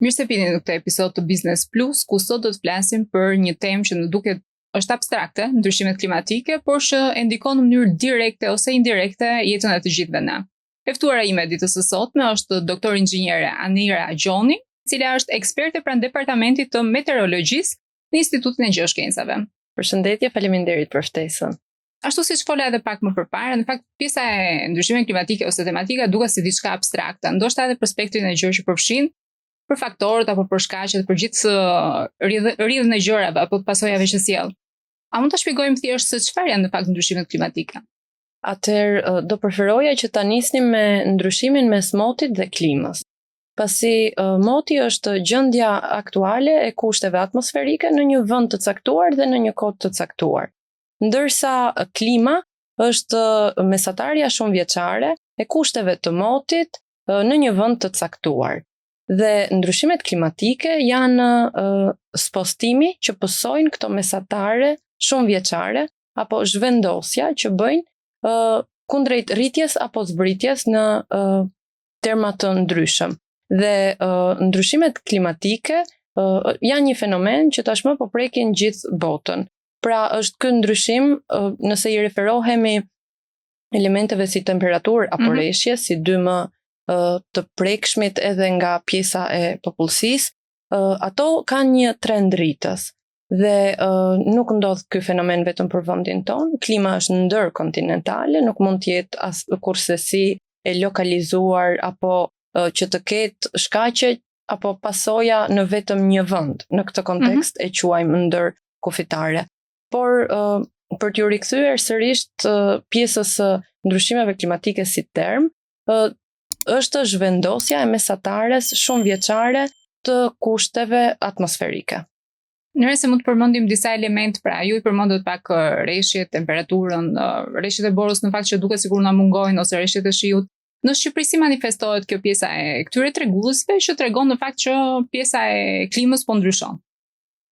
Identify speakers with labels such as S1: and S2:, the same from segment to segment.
S1: Mirë se vini në këtë episod të Business Plus, ku sot do të flasim për një temë që në duket është abstrakte, ndryshimet klimatike, por që e ndikon në mënyrë direkte ose indirekte jetën e të gjithëve ne. E ftuara ime ditës së sotme është doktor inxhiniere Anira Gjoni, e cila është eksperte pranë departamentit të meteorologjisë në Institutin e Gjeoshkencave.
S2: Përshëndetje, faleminderit për ftesën.
S1: Ashtu siç fola edhe pak më përpara, në fakt pjesa e ndryshimeve klimatike ose tematika duket si diçka abstrakte, ndoshta edhe për spektrin e gjërave që përfshin, për faktorët apo për shkaqet, për gjithë rrjedhën e gjërave apo pasojave që sjell. A mund ta shpjegojmë thjesht se çfarë janë në fakt ndryshimet klimatike?
S2: Atëherë do preferoja që ta nisnim me ndryshimin mes motit dhe klimës. Pasi moti është gjendja aktuale e kushteve atmosferike në një vend të caktuar dhe në një kohë të caktuar. Ndërsa klima është mesatarja shumëvjeçare e kushteve të motit në një vend të caktuar. Dhe ndryshimet klimatike janë spostimi që pësojnë këto mesatare shumëvjeçare apo zhvendosja që bëjnë kundrejt rritjes apo zbritjes në terma të ndryshëm. Dhe ndryshimet klimatike janë një fenomen që tashmë po prekin gjithë botën. Pra është ky ndryshim, nëse i referohemi elementeve si temperaturë apo reshje, si dy më të prekshmit edhe nga pjesa e popullsisë, ato kanë një trend rritës. Dhe nuk ndodh ky fenomen vetëm për vendin tonë, klima është ndërkontinentale, nuk mund të jetë as kursesi e lokalizuar apo që të ketë shkaqe apo pasoja në vetëm një vend. Në këtë kontekst e quajmë ndërkufitare. Por për t'ju rikthyer sërish pjesës së ndryshimeve klimatike si term, është zhvendosja e mesatares shumëvjeçare të kushteve atmosferike.
S1: Nëse mund të përmendim disa elementë, pra ju i përmendët pak rreshjet, temperaturën, rreshjet e borës në fakt që duket sikur na mungojnë ose rreshjet e shiut. Në Shqipëri si manifestohet kjo pjesa e këtyre treguesve që tregon në fakt që pjesa e klimës po ndryshon?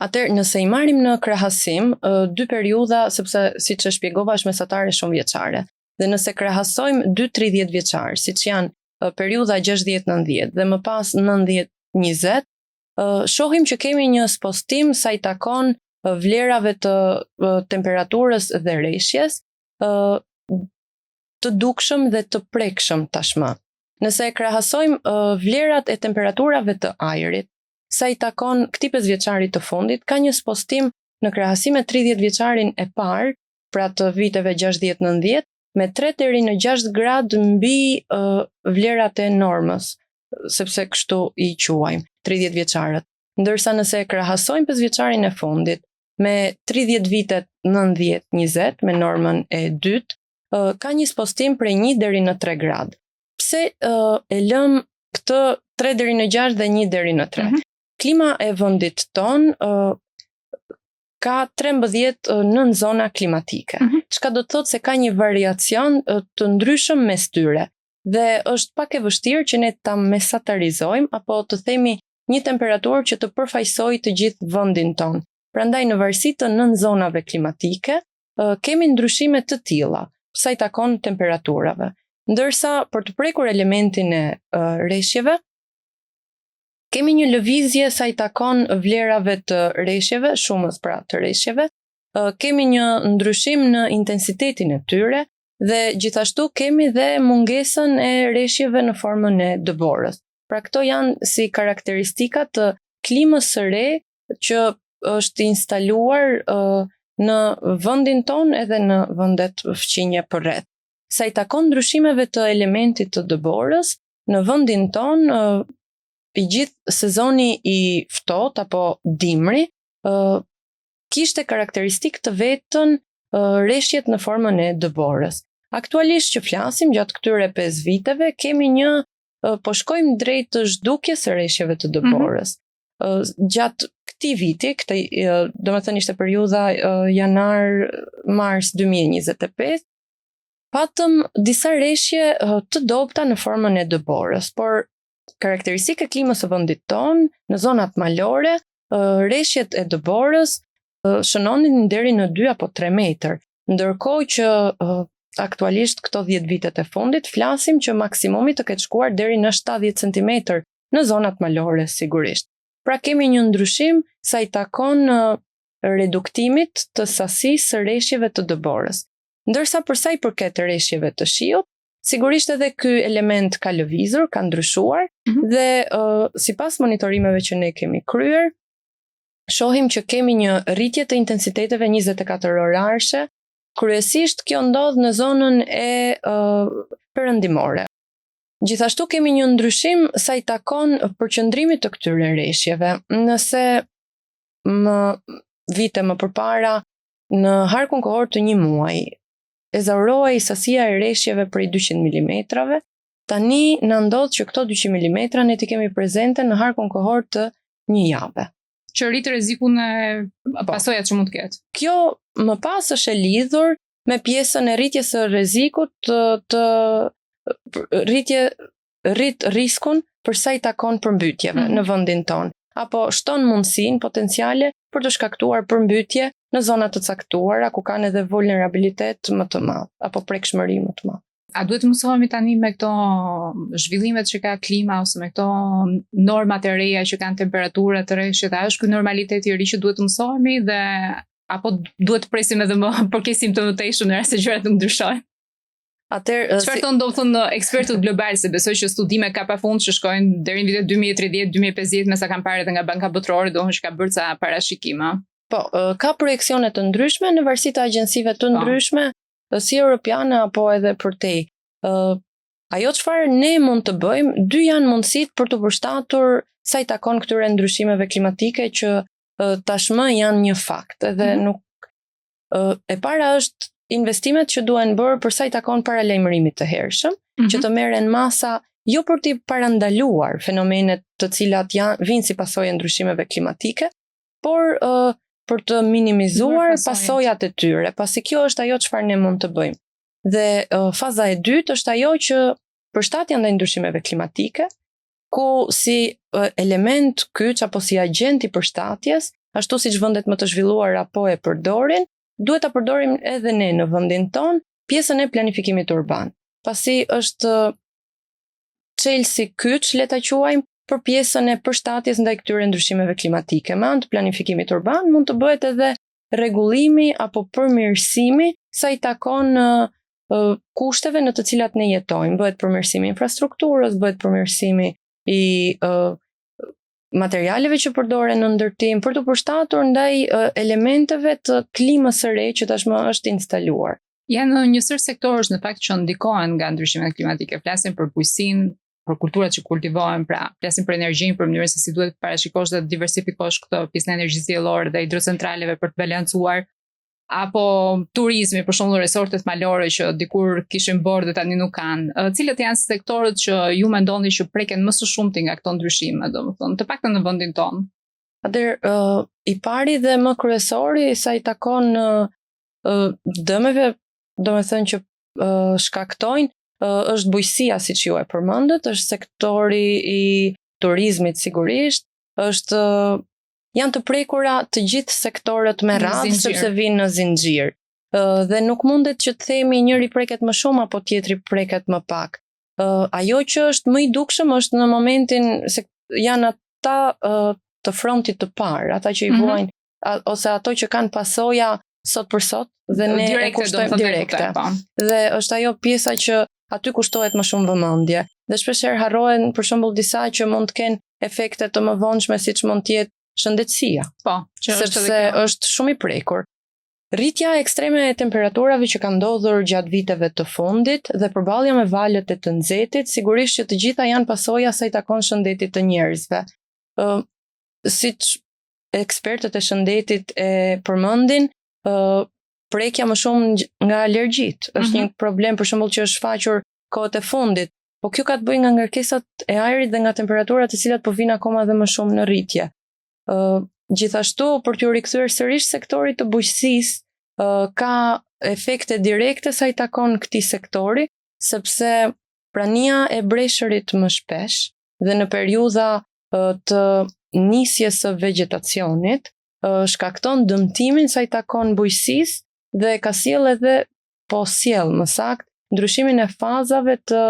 S2: Atëherë, nëse i marrim në krahasim dy periudha, sepse siç e shpjegova është mesatare shumëvjeçare. Dhe nëse krahasojmë dy 30 vjeçar, siç janë periudha 60-90 dhe më pas 90-20, shohim që kemi një spostim sa i takon vlerave të temperaturës dhe rreshjes, të dukshëm dhe të prekshëm tashmë. Nëse e krahasojmë vlerat e temperaturave të ajrit, sa i takon këtij 5 vjeçarit të fundit, ka një spostim në krahasim me 30 vjeçarin e parë, pra të viteve 60-90, me 3 deri në 6 gradë mbi vlerat e normës, sepse kështu i quajmë 30 vjeçarët. Ndërsa nëse e krahasojmë 5 vjeçarin e fundit me 30 vitet 90-20 me normën e dytë, ka një spostim prej 1 deri në 3 gradë. Pse e lëm këtë 3 deri në 6 dhe 1 deri në 3? Klima e vendit ton ka 13 nën zona klimatike. Çka do të thotë se ka një variacion të ndryshëm mes tyre. Dhe është pak e vështirë që ne ta mesatarizojmë apo të themi një temperaturë që të përfaqësojë të gjithë vendin ton. Prandaj në varësi të nën zonave klimatike kemi ndryshime të tilla sa i takon temperaturave. Ndërsa për të prekur elementin e rreshjeve, kemi një lëvizje sa i takon vlerave të rreshjeve, shumës pra të rreshjeve, kemi një ndryshim në intensitetin e tyre dhe gjithashtu kemi dhe mungesën e rreshjeve në formën e dëborës. Pra këto janë si karakteristika të klimës së re që është instaluar në vendin ton edhe në vendet fqinje përreth. Sa i takon ndryshimeve të elementit të dëborës, në vendin ton i gjithë sezoni i ftohtë apo dimri kishte karakteristikë të vetën rreshjet në formën e dëborës. Aktualisht që flasim gjatë këtyre 5 viteve kemi një po shkojmë drejt të zhdukjes së rreshjeve të dëborës. Gjatë këtij viti, domethënë ishte periudha janar-mars 2025, patëm disa rreshje të dobta në formën e dëborës, por karakteristika e klimës së vendit ton, në zonat malore, rreshjet e dëborës shënonin deri në 2 apo 3 metër, ndërkohë që aktualisht këto 10 vitet e fundit flasim që maksimumi të ketë shkuar deri në 70 cm në zonat malore sigurisht. Pra kemi një ndryshim sa i takon reduktimit të sasisë së reshjeve të dëborës. Ndërsa për sa i përket reshjeve të shiut, sigurisht edhe ky element ka lëvizur, ka ndryshuar dhe sipas monitorimeve që ne kemi kryer, shohim që kemi një rritje të intensiteteve 24 orarshe. Kryesisht kjo ndodh në zonën e perëndimore. Gjithashtu kemi një ndryshim sa i takon përqendrimit të këtyre reshjeve. Nëse vite më përpara në harkun kohor të një muaji ezaurohej sasia e reshjeve prej 200 mm, tani na ndodh që këto 200 mm ne ti kemi prezente në harkun kohor të një jave.
S1: Që rrit rrezikun e pasojat që mund të ketë.
S2: Kjo më pas është e lidhur me pjesën e rritjes së rrezikut të rrit riskun për sa i takon përmbytjeve në vendin ton, apo shton mundësinë potenciale për të shkaktuar përmbytje në zona të caktuara ku kanë edhe vulnerabilitet më të madh apo prekshmëri më të madh.
S1: A duhet mësohemi tani me këto zhvillimet që ka klima ose me këto normat e reja që kanë temperatura të rreshtit, a është ky normaliteti i ri që duhet të mësohemi dhe apo duhet të presim edhe më përkesim të mëtejshëm në rast se gjërat nuk ndryshojnë? Çfarë thonë do të thonë ekspertët global, se besoj që studime ka pafund që shkojnë deri në vitet 2030-2050 me sa kanë parë edhe nga Banka Botërore, domethënë që ka bërë ca parashikime.
S2: Po, ka projeksione të ndryshme në varësi të agjensive të ndryshme, si europiane apo edhe përtej. Ajo çfarë ne mund të bëjmë, dy janë mundësitë për të përshtatur sa i takon këtyre ndryshimeve klimatike që tashmë janë një fakt, edhe nuk e para është investimet që duhen bërë për sa i takon paralajmërimit të hershëm, që të merren masa jo për të parandaluar fenomenet të cilat vinë si pasojë ndryshimeve klimatike, por për të minimizuar pasojat e tyre, pasi kjo është ajo çfarë ne mund të bëjmë. Dhe faza e dytë është ajo që përshtatja ndaj ndryshimeve klimatike, ku si element kyç apo si agent i përshtatjes, ashtu siç vendet më të zhvilluara po e përdorin, duhet ta përdorim edhe ne në vendin ton pjesën e planifikimit urban. Pasi është çelësi kyç, le ta quajmë, për pjesën e përshtatjes ndaj këtyre ndryshimeve klimatike. Me anë të planifikimit urban mund të bëhet edhe rregullimi apo përmirësimi sa i takon kushteve në të cilat ne jetojmë. Bëhet përmirësimi i infrastrukturës, bëhet përmirësimi i materialeve që përdoren në ndërtim për të përshtatur ndaj elementeve të klimës së re që tashmë është instaluar.
S1: Janë një sër sektorësh në fakt që ndikohen nga ndryshimet klimatike. Flasim për bujqësinë, për kulturat që kultivohen, pra flasim për energjinë, për mënyrën se si duhet të parashikosh dhe diversifikosh këtë pjesën e energjisë diellore dhe hidrocentraleve për të balancuar, apo turizmi, për shembull resortet malore që dikur kishin bërë dhe tani nuk kanë. Cilët janë sektorët që ju mendoni që preken më së shumti nga këto ndryshime, domethënë, të paktën në vendin tonë?
S2: Atëherë, i pari dhe më kryesori sa i takon dëmeve, domethënë që shkaktojnë, është bujqësia, siç ju e përmendët, është sektori i turizmit sigurisht, janë të prekura të gjithë sektorët me radhë sepse vinë në zinxhir. Dhe nuk mundet që të themi njëri preket më shumë apo tjetri preket më pak. Ajo që është më i dukshëm është në momentin se janë ata të frontit të parë, ata që i vuajnë ose ato që kanë pasoja sot për sot dhe ne e kushtojmë direkte. Dhe është ajo pjesa që aty kushtohet më shumë vëmendje. Dhe shpeshherë harrohen për shembull disa që mund të kenë efekte të mëvonshme siç mund të jetë shëndetësia.
S1: Po,
S2: sepse është shumë i prekur. Rritja ekstreme e temperaturave që ka ndodhur gjatë viteve të fundit dhe përballja me valët e të nxehtit, sigurisht që të gjitha janë pasoja sa i takon shëndetit të njerëzve. Siç ekspertët e shëndetit e përmendin, prekja më shumë nga alergjit. Është një problem për shembull që është shfaqur kohët e fundit, po kjo ka të bëjë nga ngarkesat e ajrit dhe nga temperaturat të cilat po vinë akoma dhe më shumë në rritje. Gjithashtu, për t'ju rikthyer sërish sektorit të bujqësisë, ka efekte direkte sa i takon këtij sektori, sepse prania e breshërit më shpesh dhe në periudha të nisjes së vegjetacionit shkakton dëmtimin sa i takon bujqësisë dhe ka sjell edhe, po sjell më saktë, ndryshimin e fazave të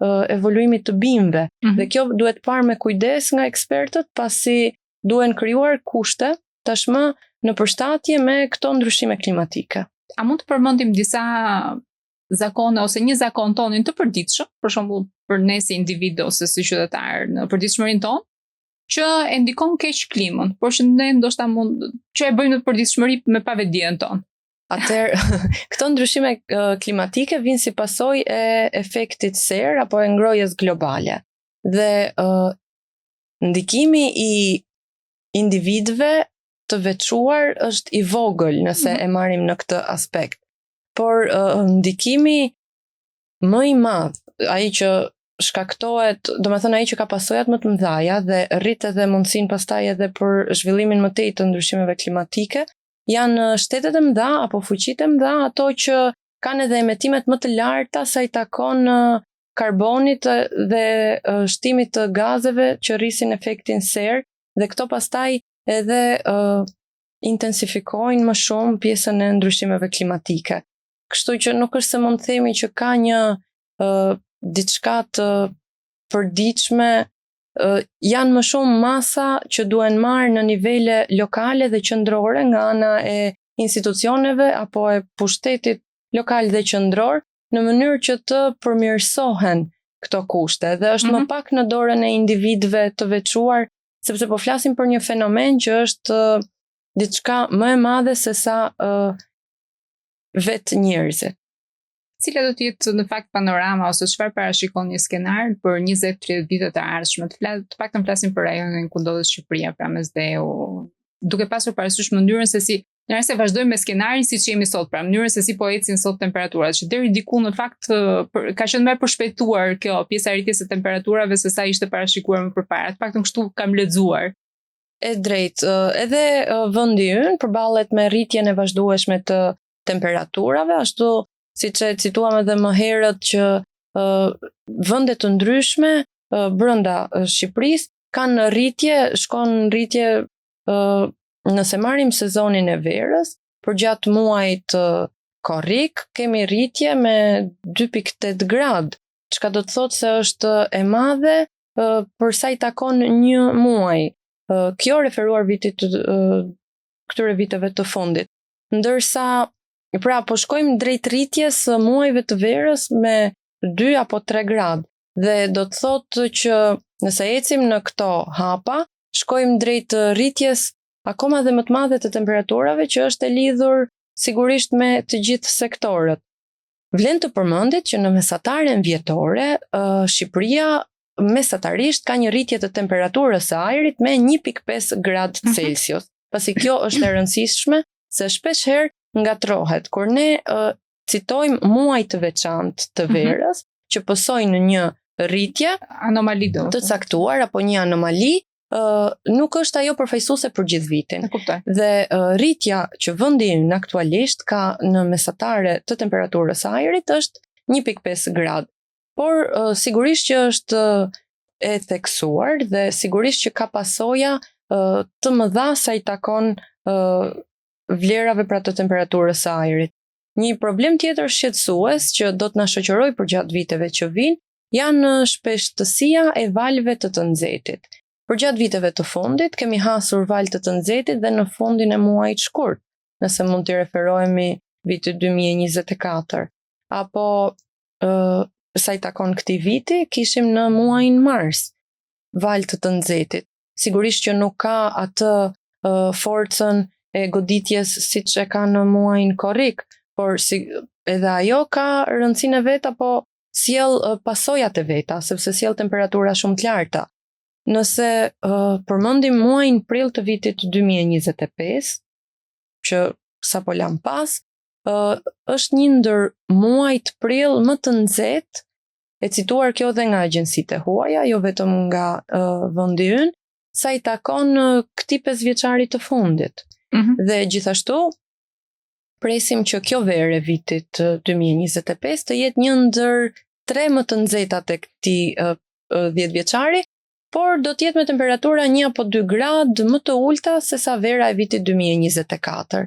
S2: evoluimit të bimëve. Dhe kjo duhet parë me kujdes nga ekspertët, pasi duhen krijuar kushte tashmë në përshtatje me këto ndryshime klimatike.
S1: A mund të përmendim disa zakone ose një zakon tonin të përditshëm, për shembull për ne si individ ose si qytetar në përditshmërinë tonë, që e ndikon keq klimën, por që ne ndoshta që e bëjmë në përditshmëri me pavetdijen tonë.
S2: Atëherë, këto ndryshime klimatike vinë si pasojë e efektit serë apo e ngrohjes globale. Dhe ndikimi i individëve të veçuar është i vogël nëse e marrim në këtë aspekt. Por ndikimi më i madh, ai që shkaktohet, domethënë ai që ka pasojat më të mëdha dhe rrit edhe mundësinë pastaj edhe për zhvillimin më tej të ndryshimeve klimatike, janë shtetet e mëdha apo fuqitë e mëdha, ato që kanë edhe emetimet më të larta sa i takon karbonit dhe shtimit të gazeve që rrisin efektin serë, dhe këto pastaj edhe intensifikojnë më shumë pjesën e ndryshimeve klimatike. Kështu që nuk është se mund të themi që ka një diçka të përditshme, janë më shumë masa që duhen marrë në nivele lokale dhe qendrore nga ana e institucioneve apo e pushtetit lokal dhe qendror, në mënyrë që të përmirësohen këto kushte, dhe është më pak në dorën e individëve të veçuar, sepse po flasim për një fenomen që është diçka më e madhe se sa vetë njerëzit.
S1: Cila do të jetë në fakt panorama ose çfarë parashikon një skenar për 20-30 vitet e ardhshme? Të paktën flasim për rajonin ku ndodhet Shqipëria, pra Mesdheu, duke pasur parasysh mënyrën se si, nëse vazhdojmë me skenarin siç jemi sot, pra mënyrën se si po ecin sot temperaturat, që deri diku në fakt ka qenë më përshpejtuar kjo pjesa e rritjes së temperaturave se sa ishte parashikuar më përpara. Të paktën kështu kam lexuar.
S2: E drejtë, edhe vendi ynë përballet me rritjen e vazhdueshme të temperaturave, ashtu siç e cituam edhe më herët që vende të ndryshme brenda Shqipërisë kanë rritje, shkon rritje nëse marrim sezonin e verës, për gjatë muajit korrik kemi rritje me 2.8 gradë, çka do të thotë se është e madhe për sa i takon një muaj. Kjo referuar vitit këtyre viteve të fundit. Ndërsa pra po shkojmë drejt rritjes së muajve të verës me 2 apo 3 gradë, dhe do të thotë që nëse ecim në këto hapa, shkojmë drejt rritjes akoma dhe më të madhe të temperaturave, që është e lidhur sigurisht me të gjithë sektorët. Vlen të përmendet që në mesataren vjetore, Shqipëria mesatarisht ka një rritje të temperaturës së ajrit me 1.5 gradë Celsius. Pasi kjo është e rëndësishme, se shpesh herë ngatrohet kur ne citojmë muaj të veçantë të verës që pësojnë një rritje
S1: anomali
S2: të caktuar apo një anomali, nuk është ajo përfaqësuese për gjithë vitin. Dhe rritja që vendi ynë aktualisht ka në mesatare të temperaturës së ajrit është 1.5 gradë. Por sigurisht që është e theksuar dhe sigurisht që ka pasoja të mëdha sa i takon vlerave pra të temperaturës së ajrit. Një problem tjetër shqetësues që do të na shoqërojë për gjatë viteve që vijnë janë shpeshtësia e valëve të nxehtit. Për gjatë viteve të fundit kemi hasur valë të nxehtit dhe në fundin e muajit shkurt, nëse mund të referohemi vitit 2024. Apo sa i takon këtij viti, kishim në muajin mars valë të nxehtit. Sigurisht që nuk ka atë forcën e goditjes siç e ka në muajin korrik, por edhe ajo ka rëndësinë e vet apo sjell pasojat e veta, sepse sjell temperatura shumë të larta. Nëse përmendim muajin prill të vitit 2025, që sapo lam pas, është një ndër muajt prill më të nxehtë, e cituar kjo dhe nga agjencitë e huaja, jo vetëm nga vendi ynë, sa i takon këtij 5 vjeçarit të fundit. Dhe gjithashtu presim që kjo verë e vitit 2025 të jetë një ndër 3 më të nxehta tek këtij 10 vjeçari, por do të jetë me temperatura 1 apo 2 gradë më të ulta se sa vera e vitit 2024.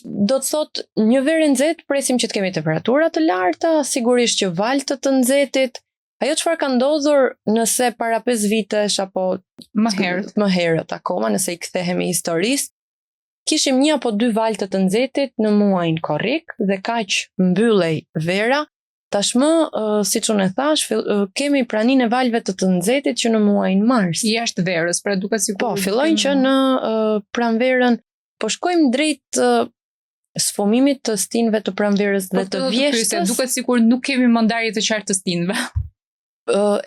S2: Do të thot një verë e nxehtë presim që të kemi temperatura të larta, sigurisht që valë të nxehtit. Ajo çfarë ka ndodhur nëse para 5 vitesh apo më herët akoma, nëse i kthehemi historisë, kishim 1 apo 2 valë të nxehtit në muajin korrik dhe kaq mbyllej vera. Tashmë, siç unë e thash, kemi praninë e valëve të nxehtit që në muajin mars.
S1: Jashtë verës, pra duket sikur
S2: po fillojnë që në pranverën po shkojmë drejt sfumimit të stinëve të pranverës dhe të vjeshtës.
S1: Duket sikur nuk kemi mandarje të qartë të stinëve.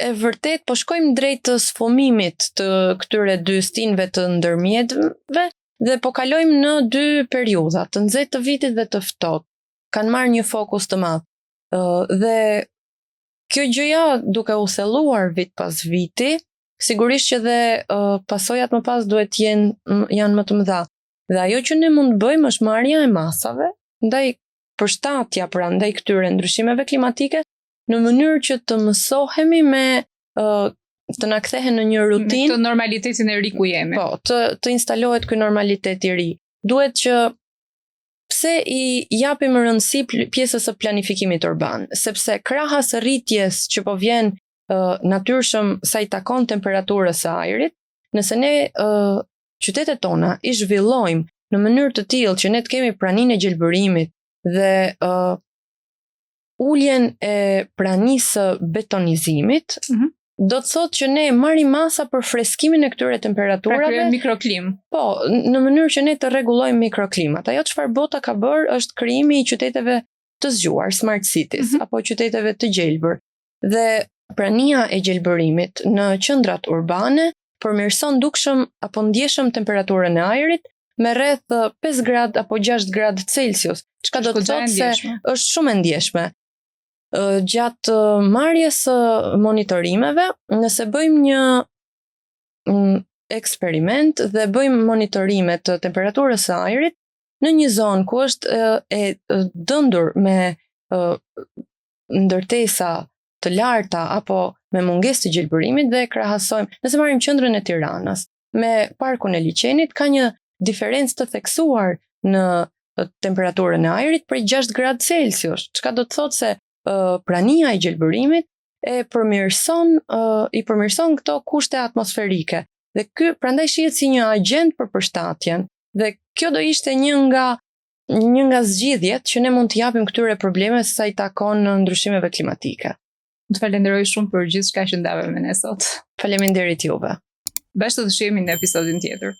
S2: E vërtet, po shkojmë drejt të sfumimit të këtyre 2 stinëve të ndërmjetëve dhe po kalojmë në 2 periudha, të nxehtë të vitit dhe të ftohtë. Kanë marrë një fokus të madh. Dhe kjo gjëja duke u thelluar vit pas viti, sigurisht që dhe pasojat më pas duhet janë më të mëdha. Dhe ajo që ne mund të bëjmë është marrja e masave ndaj përshtatja ndaj këtyre ndryshimeve klimatike në mënyrë që të mësohemi me të na kthehen në një rutinë,
S1: me të normalitetin e ri ku jemi.
S2: Po, të instalohet ky normalitet i ri. Duhet që pse i japim rëndësi pjesës së planifikimit urban, sepse krahas rritjes që po vjen natyrshëm sa i takon temperaturës së ajrit, nëse ne qytetet tona i zhvillojmë në mënyrë të tillë që ne të kemi praninë e gjelbërimit dhe uljen e pranisë betonizimit, do të thotë që ne marrim masa për freskimin e këtyre temperaturave.
S1: Pra krijojmë mikroklim.
S2: Po, në mënyrë që ne të rregullojmë mikroklimat. Ajo çfarë bota ka bërë është krijimi i qyteteve të zgjuar, smart cities, apo qyteteve të gjelbër. Dhe prania e gjelbërimit në qendrat urbane përmirëson dukshëm apo ndjeshëm temperaturën e ajrit me rreth 5 grad apo 6 grad Celsius, çka do të thotë se është shumë e ndjeshme. Gjatë marrjes së monitorimeve, nëse bëjmë një eksperiment dhe bëjmë monitorime të temperaturës së ajrit në një zonë ku është e dëndur me ndërtesa të larta apo me mungesë të gjelbërimit dhe krahasojmë, nëse marrim qendrën e Tiranës me parkun e Liçenit, ka një diferencë të theksuar në temperaturën e ajrit për 6 grad Celsius, çka do të thotë se prania e gjelbërimit i përmirëson këto kushte atmosferike. Dhe ky prandaj shihet si një agent për përshtatjen. Dhe kjo do ishte një nga zgjidhjet që ne mund të japim këtyre problemeve sa i takon ndryshimeve klimatike.
S1: Të falenderoj shumë për gjithçka që ndave me ne sot.
S2: Faleminderit juve.
S1: Bashkë të shihemi në episodin tjetër.